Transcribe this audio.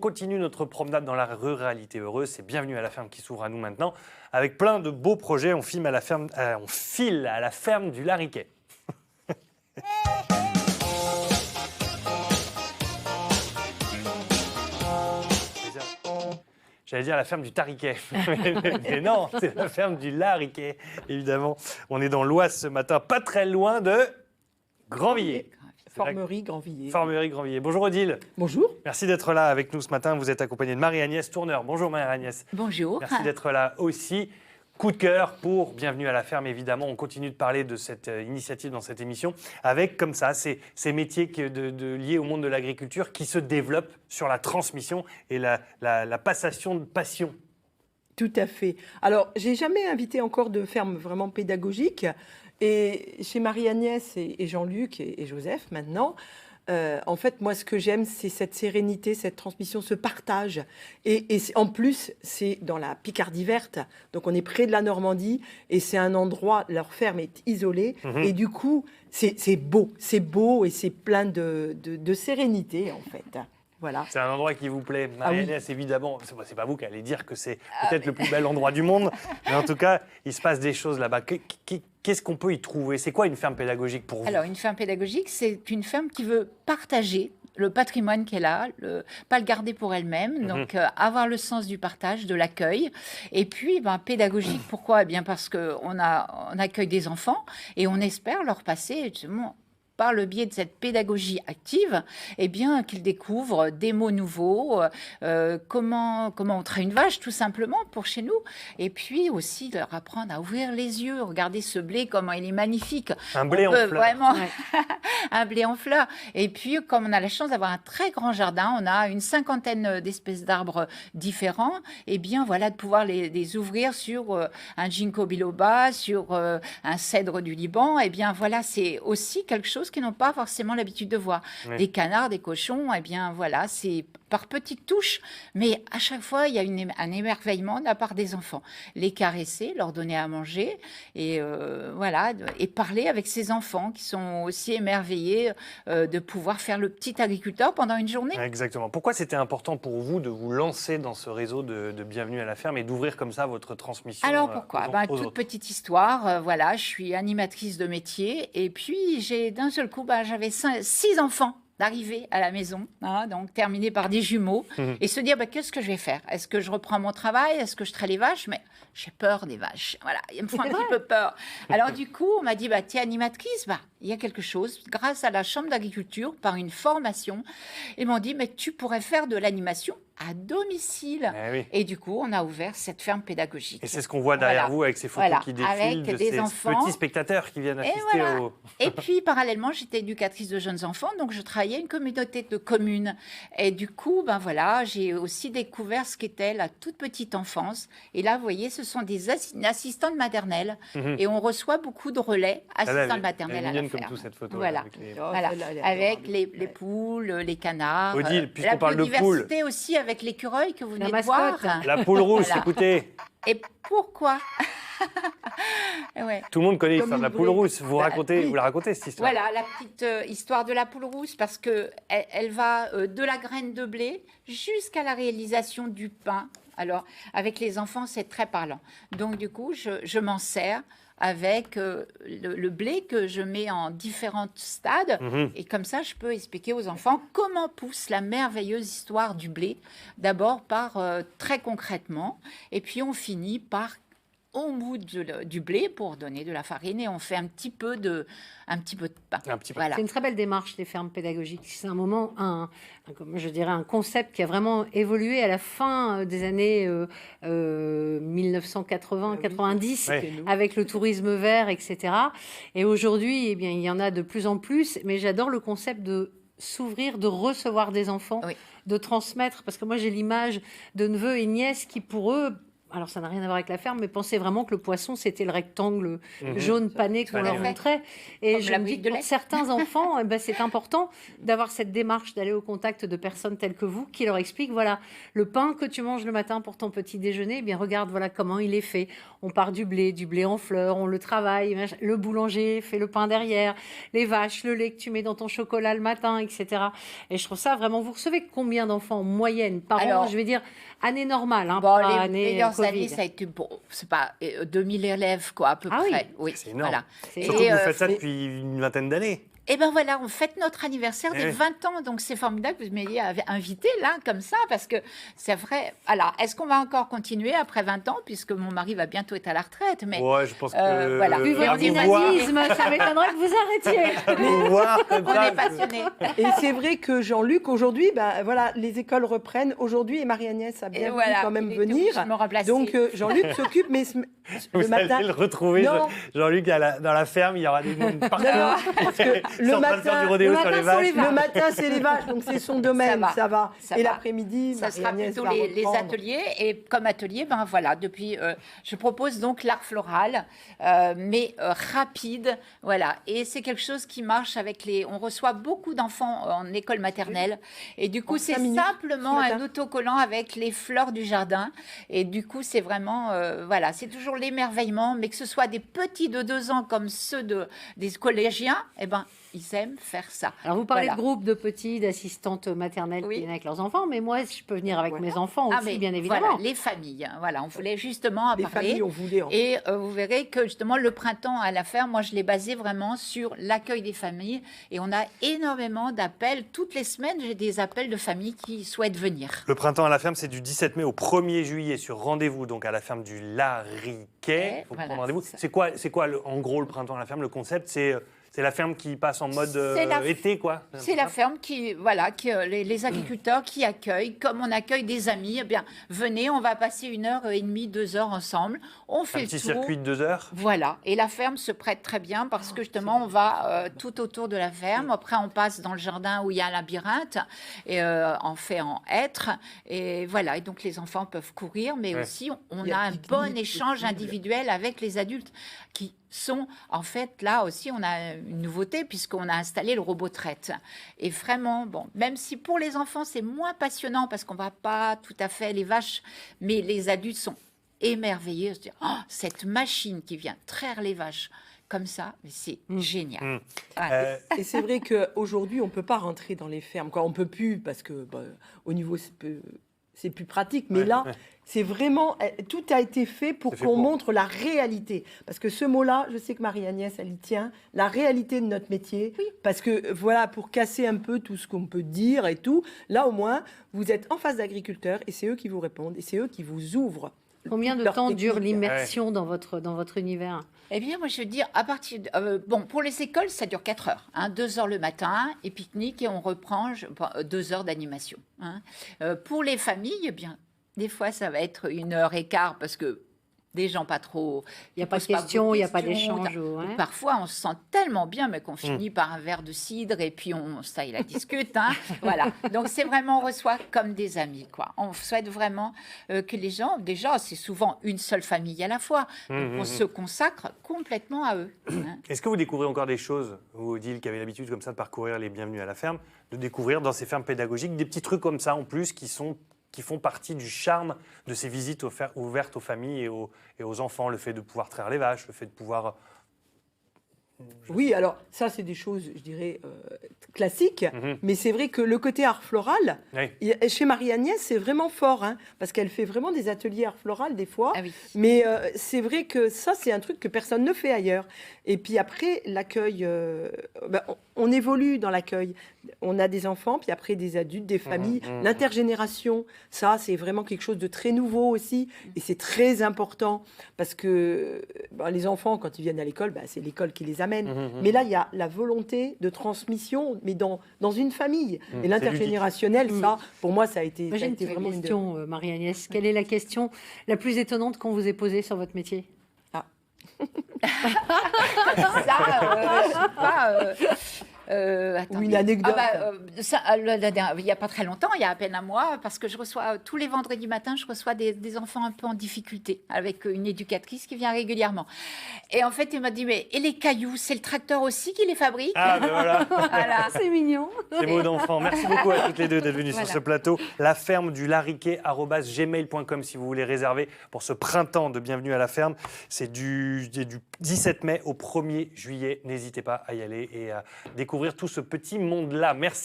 On continue notre promenade dans la ruralité heureuse. C'est Bienvenue à la ferme qui s'ouvre à nous maintenant. Avec plein de beaux projets, on file à la ferme du Lariquet. J'allais dire la ferme du Tariquet. Mais non, c'est la ferme du Lariquet, évidemment. On est dans l'Oise ce matin, pas très loin de Grandvilliers. Formerie Grandvilliers. Formerie Grandvilliers. Bonjour Odile. Bonjour. Merci d'être là avec nous ce matin. Vous êtes accompagnée de Marie-Agnès Tourneur. Bonjour Marie-Agnès. Bonjour. Merci d'être là aussi. Coup de cœur pour Bienvenue à la ferme, évidemment. On continue de parler de cette initiative dans cette émission avec, comme ça, ces métiers liés au monde de l'agriculture qui se développent sur la transmission et la passation de passion. Tout à fait. Alors, j'ai jamais invité encore de ferme vraiment pédagogique. Et chez Marie-Agnès et Jean-Luc et Joseph, maintenant, en fait, moi, ce que j'aime, c'est cette sérénité, cette transmission, ce partage. Et en plus, c'est dans la Picardie verte. Donc, on est près de la Normandie et c'est un endroit, leur ferme est isolée. Et du coup, c'est beau et c'est plein de sérénité, en fait. Voilà. C'est un endroit qui vous plaît, Marie-Agnès, évidemment. C'est pas vous qui allez dire que c'est peut-être le plus bel endroit du monde, mais en tout cas, il se passe des choses là-bas. Qu'est-ce qu'on peut y trouver? C'est quoi une ferme pédagogique pour vous? Alors, une ferme pédagogique, c'est une ferme qui veut partager le patrimoine qu'elle a, pas le garder pour elle-même, donc avoir le sens du partage, de l'accueil. Et puis, pédagogique, pourquoi? Eh bien, parce qu'on accueille des enfants et on espère leur passer justement, par le biais de cette pédagogie active, eh bien, qu'ils découvrent des mots nouveaux, comment on traite une vache, tout simplement, pour chez nous. Et puis aussi, leur apprendre à ouvrir les yeux. Regardez ce blé, comment il est magnifique. Un blé en fleurs. Vraiment, un blé en fleurs. Et puis, comme on a la chance d'avoir un très grand jardin, on a une 50aine d'espèces d'arbres différents, eh bien, voilà, de pouvoir les ouvrir sur un ginkgo biloba, sur un cèdre du Liban. Eh bien, voilà, c'est aussi quelque chose qui n'ont pas forcément l'habitude de voir. Oui. Des canards, des cochons, eh bien voilà, c'est par petites touches, mais à chaque fois, il y a un émerveillement de la part des enfants. Les caresser, leur donner à manger, et voilà, et parler avec ces enfants qui sont aussi émerveillés de pouvoir faire le petit agriculteur pendant une journée. Exactement. Pourquoi c'était important pour vous de vous lancer dans ce réseau de Bienvenue à la ferme et d'ouvrir comme ça votre transmission? Alors pourquoi? Toute petite histoire, voilà, je suis animatrice de métier, et puis d'un seul coup, j'avais 6 enfants d'arriver à la maison, donc terminé par des jumeaux, et se dire, qu'est-ce que je vais faire? Est-ce que je reprends mon travail? Est-ce que je traite les vaches? Mais j'ai peur des vaches, voilà, ils me font un petit peu peur. Alors du coup, on m'a dit, tu es animatrice? Il y a quelque chose, grâce à la Chambre d'agriculture, par une formation, ils m'ont dit, mais tu pourrais faire de l'animation à domicile. Oui. Et du coup, on a ouvert cette ferme pédagogique. Et c'est ce qu'on voit derrière vous avec ces photos qui défilent avec de des ces enfants. Petits spectateurs qui viennent assister au... Et puis, parallèlement, j'étais éducatrice de jeunes enfants, donc je travaillais à une communauté de communes. Et du coup, j'ai aussi découvert ce qu'était la toute petite enfance. Et là, vous voyez, ce sont des assistantes maternelles. Et on reçoit beaucoup de relais assistantes maternelles à la ferme. Comme tout, cette photo. Voilà, avec les poules, les canards. Odile, puisqu'on parle de poules. La biodiversité aussi avec l'écureuil que vous venez de voir. La poule rousse, écoutez. Et pourquoi? Tout le monde connaît l'histoire de la poule rousse. Vous la racontez cette histoire. Voilà, la petite histoire de la poule rousse, parce qu'elle va de la graine de blé jusqu'à la réalisation du pain. Alors, avec les enfants, c'est très parlant. Donc, du coup, je m'en sers avec le blé que je mets en différents stades. Et comme ça, je peux expliquer aux enfants comment pousse la merveilleuse histoire du blé. D'abord très concrètement, et puis on finit par on moud du blé pour donner de la farine et on fait un petit peu de pain. Voilà. C'est une très belle démarche, les fermes pédagogiques. C'est un moment, un concept qui a vraiment évolué à la fin des années 1980-90 avec le tourisme vert, etc. Et aujourd'hui, il y en a de plus en plus. Mais j'adore le concept de s'ouvrir, de recevoir des enfants, de transmettre. Parce que moi, j'ai l'image de neveux et nièces qui, pour eux, alors ça n'a rien à voir avec la ferme, mais pensaient vraiment que le poisson, c'était le rectangle jaune pané qu'on leur montrait. Et Comme je la me dis bouillie que de pour lait. certains enfants, c'est important d'avoir cette démarche, d'aller au contact de personnes telles que vous, qui leur expliquent, voilà, le pain que tu manges le matin pour ton petit déjeuner, eh bien regarde, voilà comment il est fait. On part du blé en fleurs, on le travaille, le boulanger fait le pain derrière, les vaches, le lait que tu mets dans ton chocolat le matin, etc. Et je trouve ça vraiment, vous recevez combien d'enfants en moyenne par an? Je vais dire, année normale, Bon, pas les année meilleures Covid. années, ça a été, bon, c'est pas 2000 élèves, quoi, à peu Ah oui. près. Oui, C'est énorme. voilà. Surtout que vous faites ça depuis une vingtaine d'années. Et ben voilà, on fête notre anniversaire des oui. 20 ans, donc c'est formidable que vous m'ayez invité là, comme ça, parce que c'est vrai. Alors, est-ce qu'on va encore continuer après 20 ans, puisque mon mari va bientôt être à la retraite, mais Ouais, je pense que... voilà. Vu votre dynamisme, ça m'étonnerait que vous arrêtiez. Vous voir comme on ça, est passionnés. Et c'est vrai que Jean-Luc, aujourd'hui, voilà, les écoles reprennent aujourd'hui et Marie-Agnès a bien Et voulu voilà, quand même il était venir. obligé de me remplacer. Donc Jean-Luc s'occupe, mais vous le matin. allez le retrouver, Non. Jean-Luc, dans la ferme, il y aura des monde partout. Non, parce que Ils sont en train de faire du rodéo le sur les matin, vaches. Le matin, c'est les vaches, donc c'est son domaine, ça va. ça Et va. l'après-midi, Ça sera Marie-Agnès plutôt va les reprendre. ateliers. Et comme atelier, ben voilà, depuis, je propose donc l'art floral, mais rapide, voilà. Et c'est quelque chose qui marche avec les. On reçoit beaucoup d'enfants en école maternelle, et du coup, En c'est 5 minutes, simplement ce matin. un autocollant avec les fleurs du jardin. Et du coup, c'est vraiment, voilà, c'est toujours l'émerveillement, mais que ce soit des petits de 2 ans comme ceux des collégiens, eh ben, ils aiment faire ça. Alors, vous parlez Voilà. de groupes de petits, d'assistantes maternelles Oui. qui viennent avec leurs enfants, mais moi, je peux venir avec Voilà. mes enfants aussi, mais bien évidemment. Voilà, les familles. Hein, voilà, on voulait justement en Les parler. familles, on voulait. Et vous verrez que justement le printemps à la ferme, moi je l'ai basé vraiment sur l'accueil des familles. Et on a énormément d'appels. Toutes les semaines, j'ai des appels de familles qui souhaitent venir. Le printemps à la ferme, c'est du 17 mai au 1er juillet sur rendez-vous, donc à la ferme du Lariquet. Il faut Voilà, prendre rendez-vous. c'est ça. C'est quoi en gros, le printemps à la ferme? Le concept, c'est la ferme qui passe en mode C'est la- été, quoi. C'est la ferme qui, voilà, les agriculteurs qui accueillent, comme on accueille des amis. Eh bien, venez, on va passer 1h30, 2 heures ensemble. On fait Un le petit tour. circuit de 2 heures. Voilà, et la ferme se prête très bien parce que justement on va tout autour de la ferme. Après on passe dans le jardin où il y a un labyrinthe et on fait en hêtre et voilà. Et donc les enfants peuvent courir, mais Ouais. aussi on Il y a a un pique-nique bon échange possible. individuel avec les adultes qui sont en fait là aussi on a une nouveauté puisqu'on a installé le robot traite et vraiment bon, même si pour les enfants c'est moins passionnant parce qu'on va pas tout à fait les vaches, mais les adultes sont émerveillés, se dire oh, cette machine qui vient traire les vaches comme ça, mais c'est génial. Voilà. Et c'est vrai qu'aujourd'hui, on ne peut pas rentrer dans les fermes. Quoi. On ne peut plus parce que au niveau, c'est plus pratique. Mais Ouais, là, ouais. c'est vraiment... Tout a été fait pour C'est fait qu'on pour. montre la réalité. Parce que ce mot-là, je sais que Marie-Agnès, elle y tient. La réalité de notre métier. Parce que, voilà, pour casser un peu tout ce qu'on peut dire et tout, là, au moins, vous êtes en face d'agriculteurs et c'est eux qui vous répondent et c'est eux qui vous ouvrent. Combien de leur temps dure technique. l'immersion dans votre univers? Eh bien, moi, je veux dire, à partir bon, pour les écoles, ça dure 4 heures. 2 heures le matin et pique-nique et on reprend 2 heures d'animation. Hein. Pour les familles, eh bien, des fois, ça va être 1h15 parce que des gens pas trop... Il n'y a pas de posent questions, beaucoup il n'y a pas questions. d'échange. Ou ouais. parfois, on se sent tellement bien, mais qu'on finit par un verre de cidre et puis ça, il la discute. Hein. Voilà. Donc, c'est vraiment, on reçoit comme des amis, quoi. On souhaite vraiment que les gens, déjà, c'est souvent une seule famille à la fois. Donc, on se consacre complètement à eux. Hein. Est-ce que vous découvrez encore des choses, vous, Odile, qui avez l'habitude comme ça de parcourir les bienvenus à la ferme, de découvrir dans ces fermes pédagogiques des petits trucs comme ça en plus qui font partie du charme de ces visites ouvertes aux familles et aux enfants, le fait de pouvoir traire les vaches, le fait de pouvoir... Oui, alors ça, c'est des choses, je dirais, classiques. Mhm. Mais c'est vrai que le côté art floral, Oui. chez Marie-Agnès, c'est vraiment fort. Hein, parce qu'elle fait vraiment des ateliers art floral des fois. Ah oui. Mais c'est vrai que ça, c'est un truc que personne ne fait ailleurs. Et puis après, l'accueil, on évolue dans l'accueil. On a des enfants, puis après des adultes, des familles. L'intergénération, ça, c'est vraiment quelque chose de très nouveau aussi. Et c'est très important parce que les enfants, quand ils viennent à l'école, c'est l'école qui les amène. Mais là, il y a la volonté de transmission, mais dans une famille. Et l'intergénérationnel, ça, pour moi, ça a été, Moi, ça a j'ai été une vraiment question, Marie-Agnès. Quelle est la question la plus étonnante qu'on vous ait posée sur votre métier? Ça, je sais pas. Attendez. une anecdote. Il n'y a pas très longtemps, il y a à peine un mois, parce que je reçois tous les vendredis matins, je reçois des enfants un peu en difficulté avec une éducatrice qui vient régulièrement. Et en fait, elle m'a dit, mais et les cailloux, c'est le tracteur aussi qui les fabrique? Ah, ben voilà. Voilà. C'est mignon. Ces mots d'enfant. Merci beaucoup à toutes les deux d'être venues Voilà. sur ce plateau. La ferme du Lariquet@gmail.com si vous voulez réserver pour ce printemps de Bienvenue à la ferme. C'est du 17 mai au 1er juillet. N'hésitez pas à y aller et à découvrir tout ce petit monde-là. Merci.